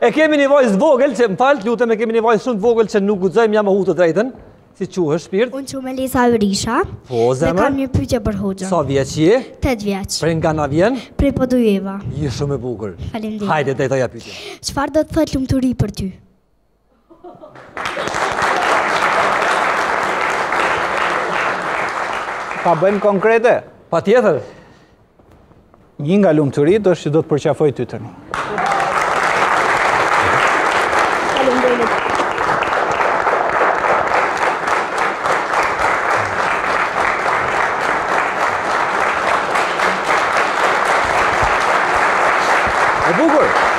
E kemi një vajzë vogël, që më falë, lutem, e kemi një vajzë shumë vogël që nuk guxojmë jam hu të drejtën. Si quhesh, shpirt? Unë quhem Elisa Yrisha. Po, zemër. Dhe kam një pyetje për Hoxhën. Sa vjeç je? 8 vjeç. Prej nga na vjen? Prej Podujeva. Je shumë e bukur. Faleminderit. Hajde, drejtoja pyetje. Çfarë do të thotë lumturi për ty? Pa bëjmë konkrete? Patjetër. Një nga lumturit është që do të përqafoj ty tani. Faleminderit. E bukur.